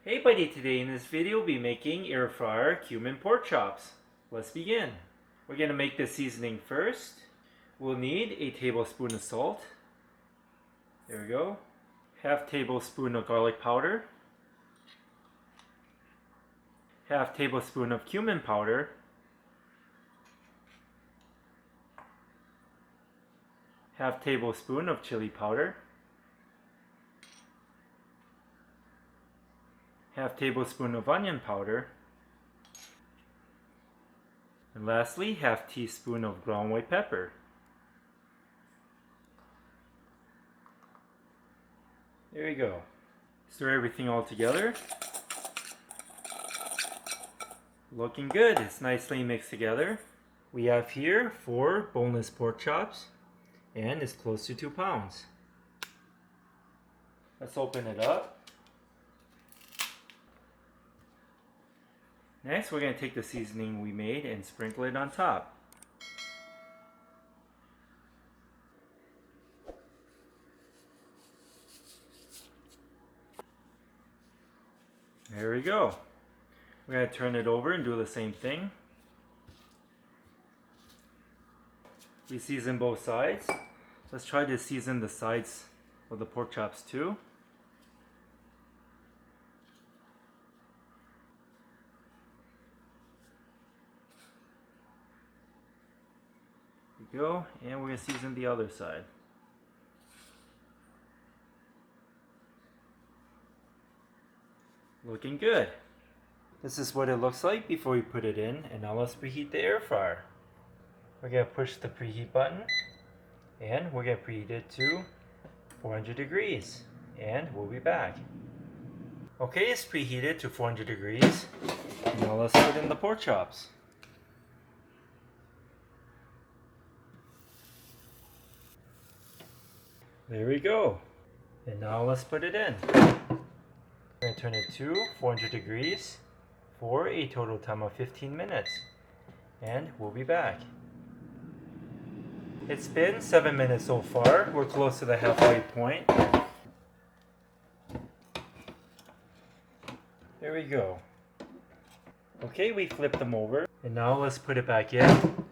Hey buddy, today in this video we'll be making air fryer cumin pork chops. Let's begin. We're going to make the seasoning first. We'll need a tablespoon of salt. There we go. Half tablespoon of garlic powder. Half tablespoon of cumin powder. Half tablespoon of chili powder. Half tablespoon of onion powder, and lastly half teaspoon of ground white pepper. There you go. Stir everything all together. Looking good. It's nicely mixed together. We have here 4 boneless pork chops, and it's close to 2 pounds. Let's open it up. Next, we're going to take the seasoning we made and sprinkle it on top. There we go. We're going to turn it over and do the same thing. We season both sides. Let's try to season the sides of the pork chops too. Go, and we're going to season the other side. Looking good. This is what it looks like before we put it in, and now let's preheat the air fryer. We're going to push the preheat button, and we're going to preheat it to 400 degrees, and we'll be back. Okay, it's preheated to 400 degrees. Now let's put in the pork chops. There we go. And now let's put it in. We're going to turn it to 400 degrees for a total time of 15 minutes. And we'll be back. It's been 7 minutes so far. We're close to the halfway point. There we go. Okay, we flipped them over. And now let's put it back in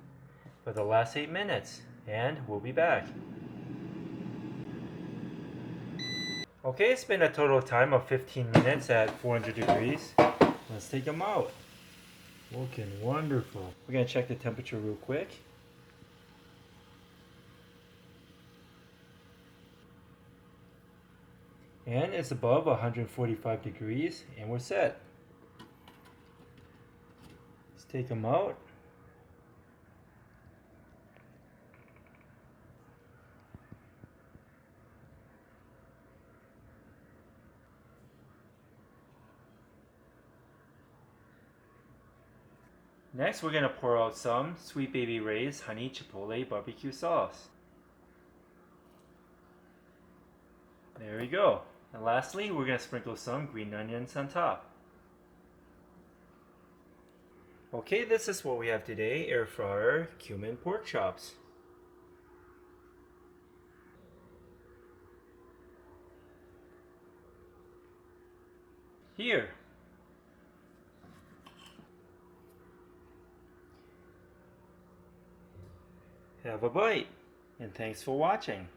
for the last 8 minutes. And we'll be back. Okay, it's been a total time of 15 minutes at 400 degrees. Let's take them out. Looking wonderful. We're going to check the temperature real quick. And it's above 145 degrees, and we're set. Let's take them out. Next, we're going to pour out some Sweet Baby Ray's Honey Chipotle Barbecue Sauce. There we go. And lastly, we're going to sprinkle some green onions on top. Okay, this is what we have today, air fryer cumin pork chops. Here. Have a bite, and thanks for watching.